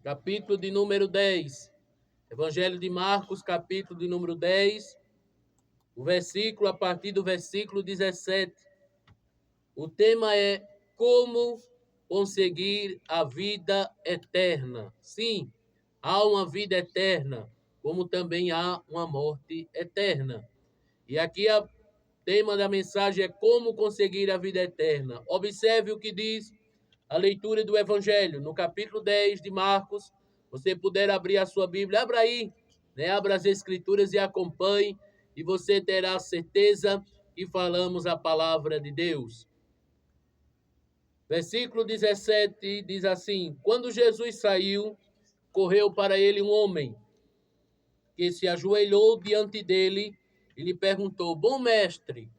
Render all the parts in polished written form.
capítulo de número 10. Evangelho de Marcos, capítulo de número 10, o versículo, a partir do versículo 17. O tema é como conseguir a vida eterna. Sim, há uma vida eterna, como também há uma morte eterna. E aqui o tema da mensagem é como conseguir a vida eterna. Observe o que diz a leitura do Evangelho, no capítulo 10 de Marcos. Você puder abrir a sua Bíblia, abra aí, né? Abra as Escrituras e acompanhe, e você terá certeza que falamos a palavra de Deus. Versículo 17 diz assim: Quando Jesus saiu, correu para ele um homem, que se ajoelhou diante dele e lhe perguntou: Bom mestre,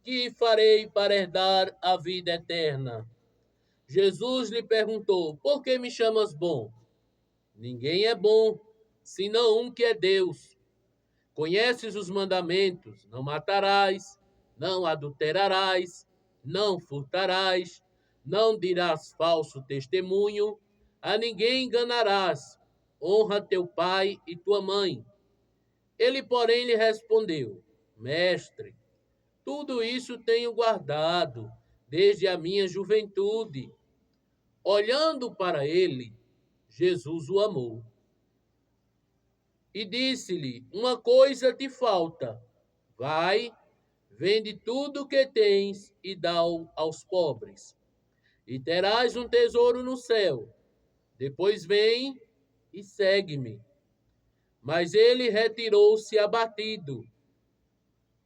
que farei para herdar a vida eterna? Jesus lhe perguntou: Por que me chamas bom? Ninguém é bom, senão um que é Deus. Conheces os mandamentos: não matarás, não adulterarás, não furtarás, não dirás falso testemunho, a ninguém enganarás, honra teu pai e tua mãe. Ele, porém, lhe respondeu: Mestre, tudo isso tenho guardado desde a minha juventude. Olhando para ele, Jesus o amou e disse-lhe: Uma coisa te falta. Vai, vende tudo o que tens e dá-o aos pobres, e terás um tesouro no céu. Depois vem e segue-me. Mas ele retirou-se abatido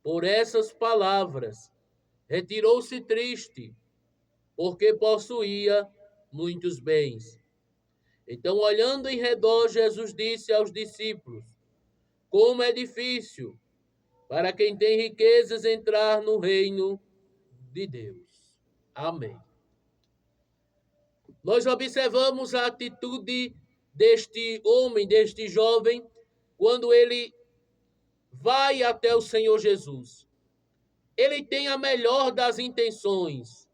por essas palavras. Retirou-se triste, porque possuía muitos bens. Então, olhando em redor, Jesus disse aos discípulos: Como é difícil para quem tem riquezas entrar no reino de Deus. Amém. Nós observamos a atitude deste homem, deste jovem, quando ele vai até o Senhor Jesus. Ele tem a melhor das intenções.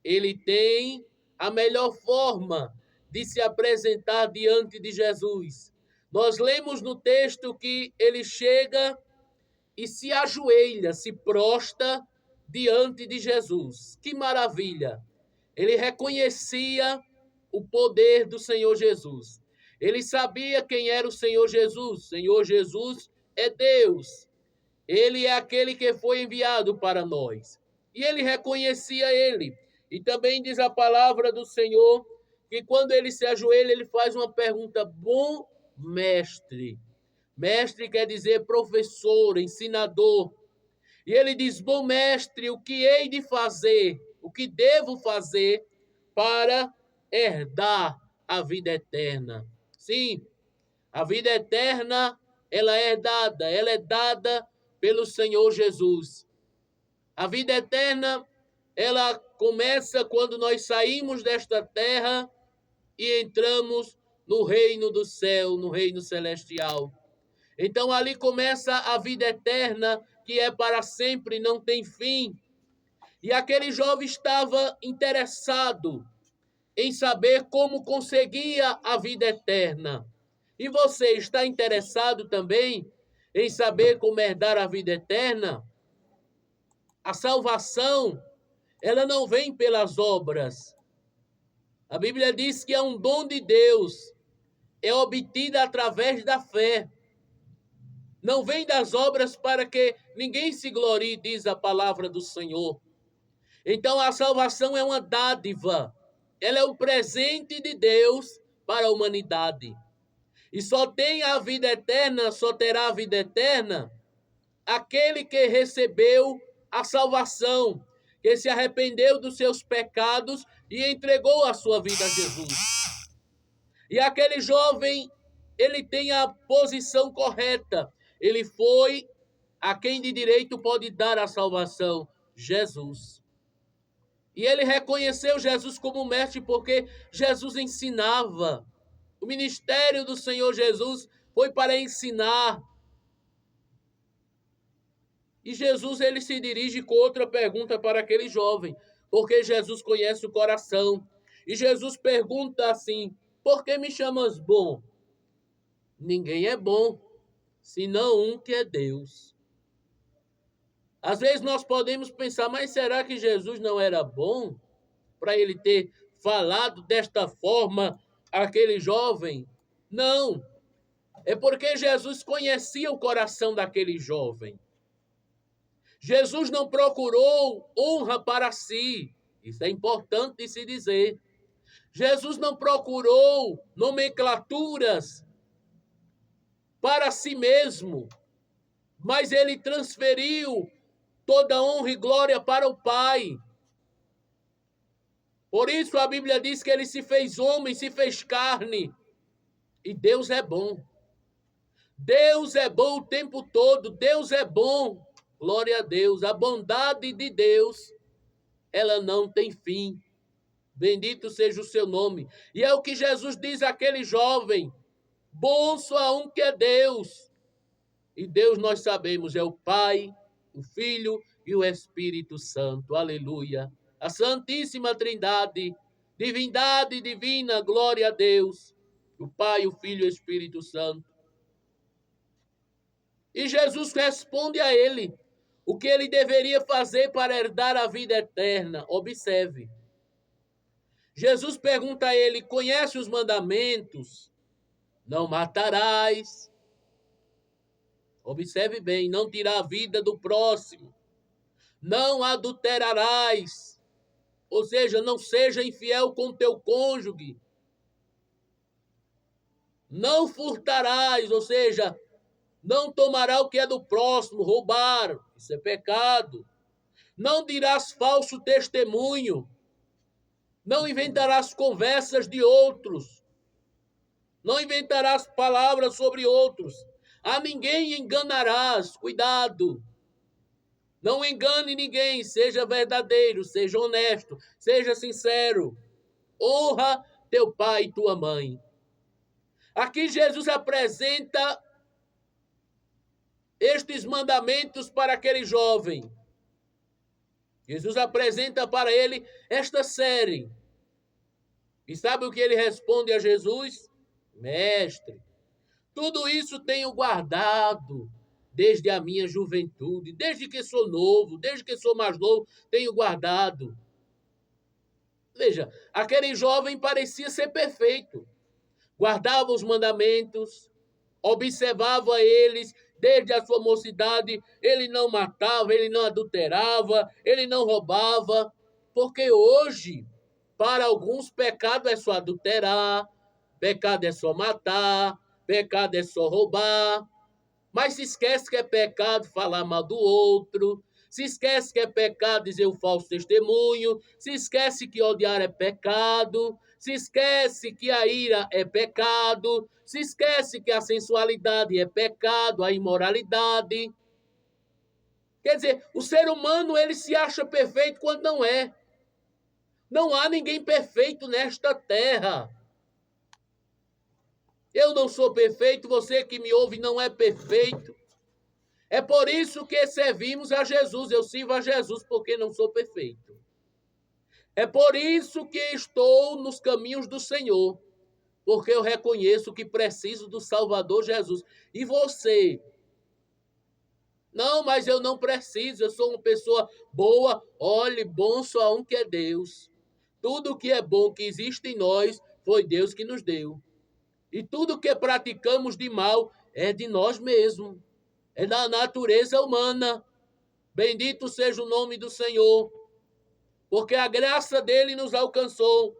Ele tem a melhor forma de se apresentar diante de Jesus. Nós lemos no texto que ele chega e se ajoelha, se prostra diante de Jesus. Que maravilha! Ele reconhecia o poder do Senhor Jesus. Ele sabia quem era o Senhor Jesus. Senhor Jesus é Deus. Ele é aquele que foi enviado para nós. E ele reconhecia ele. E também diz a palavra do Senhor que quando ele se ajoelha, ele faz uma pergunta: Bom mestre. Mestre quer dizer professor, ensinador. E ele diz: Bom mestre, o que hei de fazer? O que devo fazer para herdar a vida eterna? Sim, a vida eterna, ela é dada pelo Senhor Jesus. A vida eterna, ela começa quando nós saímos desta terra e entramos no reino do céu, no reino celestial. Então ali começa a vida eterna, que é para sempre, não tem fim. E aquele jovem estava interessado em saber como conseguia a vida eterna. E você está interessado também em saber como herdar a vida eterna? A salvação, ela não vem pelas obras. A Bíblia diz que é um dom de Deus, é obtida através da fé. Não vem das obras para que ninguém se glorie, diz a palavra do Senhor. Então a salvação é uma dádiva. Ela é um presente de Deus para a humanidade. E só tem a vida eterna, só terá a vida eterna aquele que recebeu a salvação, que se arrependeu dos seus pecados e entregou a sua vida a Jesus. E aquele jovem, ele tem a posição correta. Ele foi a quem de direito pode dar a salvação, Jesus. E ele reconheceu Jesus como mestre porque Jesus ensinava. O ministério do Senhor Jesus foi para ensinar. E Jesus, ele se dirige com outra pergunta para aquele jovem, porque Jesus conhece o coração. E Jesus pergunta assim por que me chamas bom? Ninguém é bom, senão um que é Deus. Às vezes nós podemos pensar, mas será que Jesus não era bom para ele ter falado desta forma àquele jovem? Não, é porque Jesus conhecia o coração daquele jovem. Jesus não procurou honra para si, isso é importante de se dizer. Jesus não procurou nomenclaturas para si mesmo, mas ele transferiu toda honra e glória para o Pai. Por isso a Bíblia diz que ele se fez homem, se fez carne. E Deus é bom. Deus é bom o tempo todo. Deus é bom. Glória a Deus. A bondade de Deus, ela não tem fim. Bendito seja o seu nome. E é o que Jesus diz àquele jovem. Bom só um que é Deus. E Deus, nós sabemos, é o Pai, o Filho e o Espírito Santo. Aleluia. A Santíssima Trindade, divindade divina, glória a Deus, o Pai, o Filho e o Espírito Santo. E Jesus responde a ele o que ele deveria fazer para herdar a vida eterna. Observe. Jesus pergunta a ele, conhece os mandamentos? Não matarás. Observe bem, não tirar a vida do próximo. Não adulterarás. Ou seja, não seja infiel com teu cônjuge. Não furtarás, ou seja, não tomará o que é do próximo, roubar, isso é pecado. Não dirás falso testemunho. Não inventarás conversas de outros. Não inventarás palavras sobre outros. A ninguém enganarás, cuidado. Não engane ninguém, seja verdadeiro, seja honesto, seja sincero. Honra teu pai e tua mãe. Aqui Jesus apresenta estes mandamentos para aquele jovem. Jesus apresenta para ele esta série. E sabe o que ele responde a Jesus? Mestre, tudo isso tenho guardado desde a minha juventude, desde que sou novo, desde que sou mais novo, tenho guardado. Veja, aquele jovem parecia ser perfeito. Guardava os mandamentos, observava eles desde a sua mocidade. Ele não matava, ele não adulterava, ele não roubava. Porque hoje, para alguns, pecado é só adulterar, pecado é só matar, pecado é só roubar. Mas se esquece que é pecado falar mal do outro, se esquece que é pecado dizer o falso testemunho, se esquece que odiar é pecado, se esquece que a ira é pecado, se esquece que a sensualidade é pecado, a imoralidade. Quer dizer, o ser humano ele se acha perfeito quando não é. Não há ninguém perfeito nesta terra. Eu não sou perfeito, você que me ouve não é perfeito. É por isso que servimos a Jesus. Eu sirvo a Jesus porque não sou perfeito. É por isso que estou nos caminhos do Senhor, porque eu reconheço que preciso do Salvador Jesus. E você? Não, mas eu não preciso, eu sou uma pessoa boa. Olhe, bom só um que é Deus. Tudo que é bom que existe em nós foi Deus que nos deu. E tudo que praticamos de mal é de nós mesmos. É da natureza humana. Bendito seja o nome do Senhor. Porque a graça dele nos alcançou.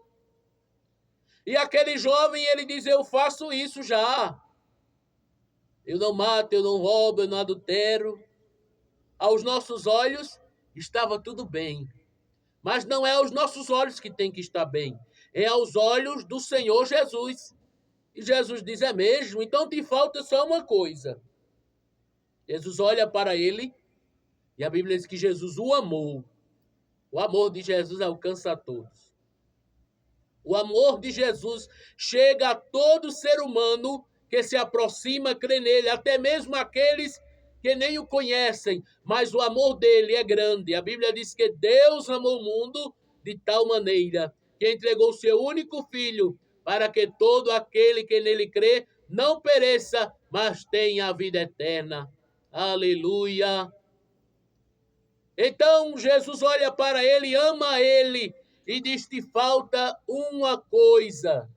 E aquele jovem, ele diz, eu faço isso já. Eu não mato, eu não roubo, eu não adultero. Aos nossos olhos, estava tudo bem. Mas não é aos nossos olhos que tem que estar bem. É aos olhos do Senhor Jesus. E Jesus diz, é mesmo? Então te falta só uma coisa. Jesus olha para ele e a Bíblia diz que Jesus o amou. O amor de Jesus alcança a todos. O amor de Jesus chega a todo ser humano que se aproxima, crê nele, até mesmo aqueles que nem o conhecem, mas o amor dele é grande. A Bíblia diz que Deus amou o mundo de tal maneira que entregou o seu único filho para que todo aquele que nele crê não pereça, mas tenha a vida eterna. Aleluia! Então Jesus olha para ele, ama ele e diz: te falta uma coisa.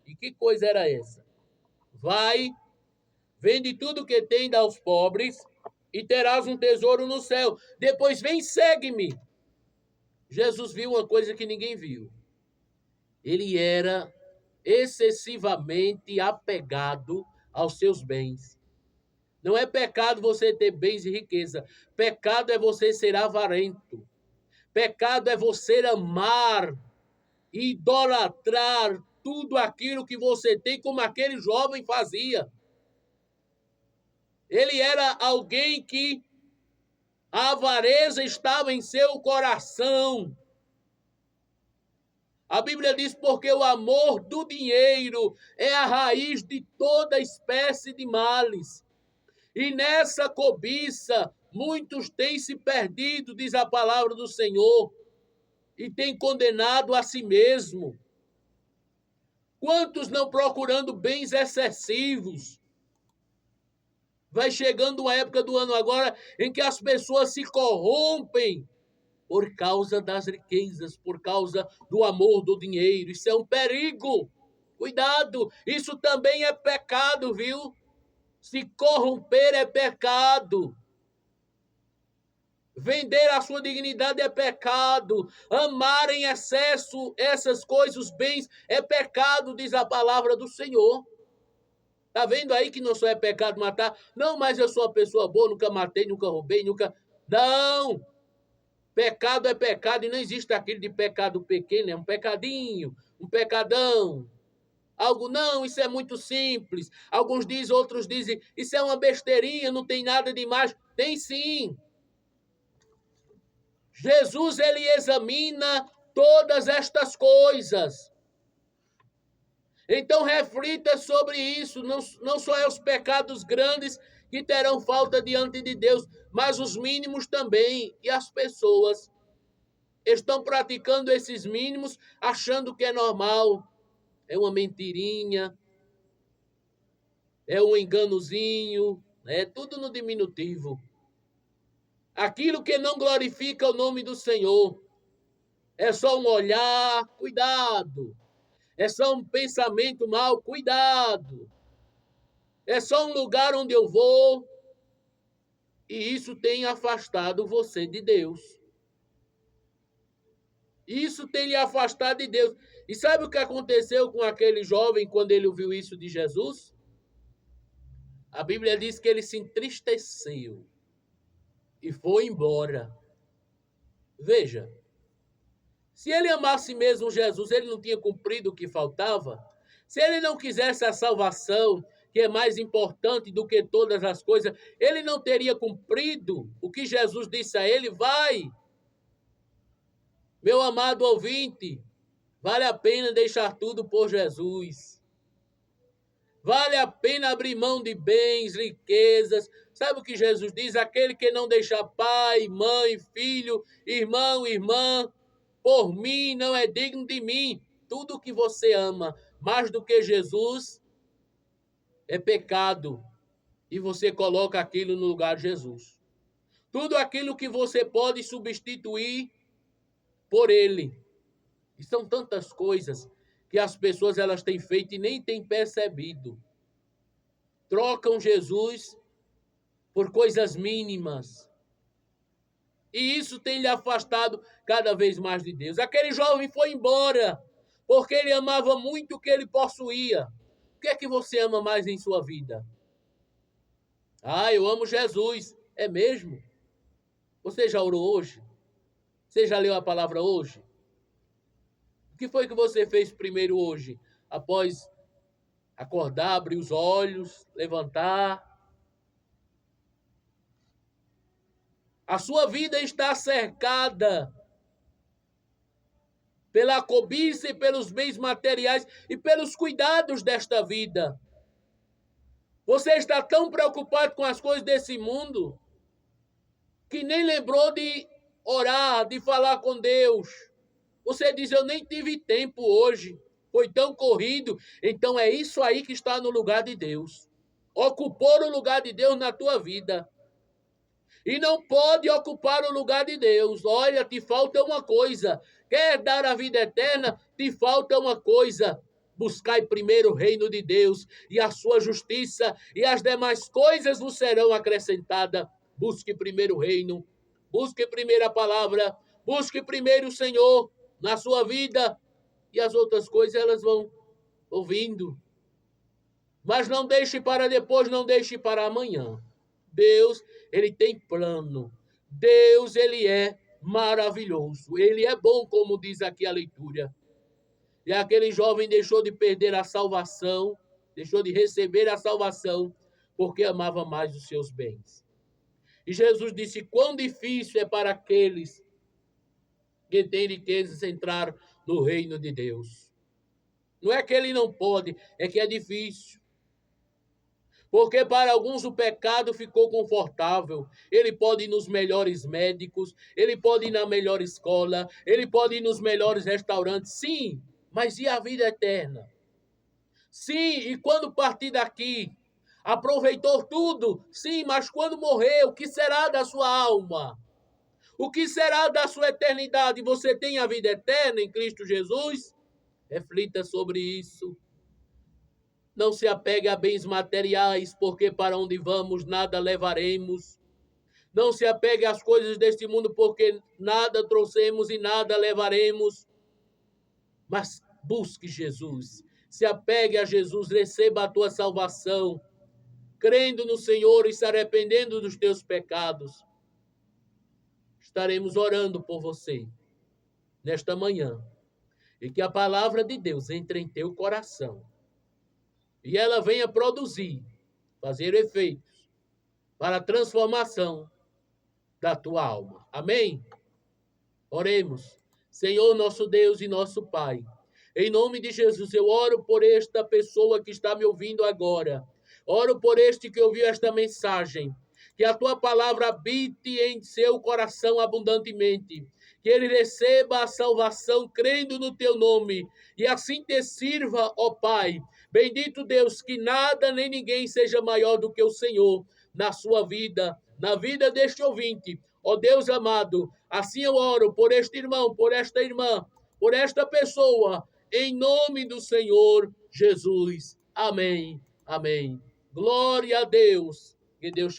E que coisa era essa? Vai, vende tudo que tem, dá aos pobres e terás um tesouro no céu. Depois vem, segue-me. Jesus viu uma coisa que ninguém viu. Ele era excessivamente apegado aos seus bens. Não é pecado você ter bens e riqueza. Pecado é você ser avarento. Pecado é você amar, idolatrar tudo aquilo que você tem, como aquele jovem fazia. Ele era alguém que a avareza estava em seu coração. A Bíblia diz: porque o amor do dinheiro é a raiz de toda espécie de males. E nessa cobiça, muitos têm se perdido, diz a palavra do Senhor, e têm condenado a si mesmo. Quantos não procurando bens excessivos? Vai chegando uma época do ano agora em que as pessoas se corrompem por causa das riquezas, por causa do amor do dinheiro. Isso é um perigo. Cuidado, isso também é pecado, viu? Se corromper é pecado. Vender a sua dignidade é pecado. Amar em excesso essas coisas, os bens, é pecado, diz a palavra do Senhor. Tá vendo aí que não só é pecado matar? Não, mas eu sou uma pessoa boa, nunca matei, nunca roubei, nunca... Não! Pecado é pecado e não existe aquele de pecado pequeno, é um pecadinho, um pecadão. Algo, não, isso é muito simples. Alguns dizem, outros dizem, isso é uma besteirinha, não tem nada demais. Tem sim. Jesus, ele examina todas estas coisas. Então reflita sobre isso, não só é os pecados grandes que terão falta diante de Deus, mas os mínimos também. E as pessoas estão praticando esses mínimos achando que é normal. É uma mentirinha, é um enganozinho, é tudo no diminutivo. Aquilo que não glorifica o nome do Senhor. É só um olhar, cuidado. É só um pensamento mau, cuidado. É só um lugar onde eu vou. E isso tem afastado você de Deus. Isso tem lhe afastado de Deus. E sabe o que aconteceu com aquele jovem quando ele ouviu isso de Jesus? A Bíblia diz que ele se entristeceu e foi embora. Veja, se ele amasse mesmo Jesus, ele não tinha cumprido o que faltava? Se ele não quisesse a salvação, que é mais importante do que todas as coisas, ele não teria cumprido o que Jesus disse a ele? Vai, meu amado ouvinte, vale a pena deixar tudo por Jesus. Vale a pena abrir mão de bens, riquezas. Sabe o que Jesus diz? Aquele que não deixa pai, mãe, filho, irmão, irmã, por mim não é digno de mim. Tudo que você ama mais do que Jesus é pecado. E você coloca aquilo no lugar de Jesus. Tudo aquilo que você pode substituir por ele. E são tantas coisas que as pessoas elas têm feito e nem têm percebido. Trocam Jesus por coisas mínimas. E isso tem lhe afastado cada vez mais de Deus. Aquele jovem foi embora porque ele amava muito o que ele possuía. O que é que você ama mais em sua vida? Ah, eu amo Jesus. É mesmo? Você já orou hoje? Você já leu a palavra hoje? O que foi que você fez primeiro hoje? Após acordar, abrir os olhos, levantar. A sua vida está cercada pela cobiça e pelos bens materiais e pelos cuidados desta vida. Você está tão preocupado com as coisas desse mundo que nem lembrou de orar, de falar com Deus. Você diz, eu nem tive tempo hoje. foi tão corrido. Então é isso aí que está no lugar de Deus. Ocupou o lugar de Deus na tua vida. E não pode ocupar o lugar de Deus. Olha, te falta uma coisa. Quer dar a vida eterna? Te falta uma coisa. Buscai primeiro o reino de Deus e a sua justiça, e as demais coisas vos serão acrescentadas. Busque primeiro o reino, busque primeiro a palavra, busque primeiro o Senhor na sua vida, e as outras coisas elas vão ouvindo. Mas não deixe para depois, não deixe para amanhã. Deus, ele tem plano. Deus, ele é maravilhoso. Ele é bom, como diz aqui a leitura. E aquele jovem deixou de perder a salvação, deixou de receber a salvação, porque amava mais os seus bens. E Jesus disse: quão difícil é para aqueles que têm riquezas entrar no reino de Deus. Não é que ele não pode, é que é difícil. Porque para alguns o pecado ficou confortável. Ele pode ir nos melhores médicos, ele pode ir na melhor escola, ele pode ir nos melhores restaurantes. Sim, mas e a vida eterna? Sim, e quando partir daqui, aproveitou tudo? Sim, mas quando morrer, o que será da sua alma? O que será da sua eternidade? Você tem a vida eterna em Cristo Jesus? Reflita sobre isso. Não se apegue a bens materiais, porque para onde vamos nada levaremos. Não se apegue às coisas deste mundo, porque nada trouxemos e nada levaremos. Mas busque Jesus. Se apegue a Jesus, receba a tua salvação, crendo no Senhor e se arrependendo dos teus pecados. Estaremos orando por você nesta manhã. E que a palavra de Deus entre em teu coração. E ela venha produzir, fazer efeitos para a transformação da tua alma. Amém? Oremos. Senhor, nosso Deus e nosso Pai, em nome de Jesus, eu oro por esta pessoa que está me ouvindo agora. Oro por este que ouviu esta mensagem. Que a tua palavra habite em seu coração abundantemente. Que ele receba a salvação crendo no teu nome. E assim te sirva, ó Pai. Bendito Deus, que nada nem ninguém seja maior do que o Senhor na sua vida, na vida deste ouvinte. Ó Deus amado, assim eu oro por este irmão, por esta irmã, por esta pessoa, em nome do Senhor Jesus. Amém. Amém. Glória a Deus. Que Deus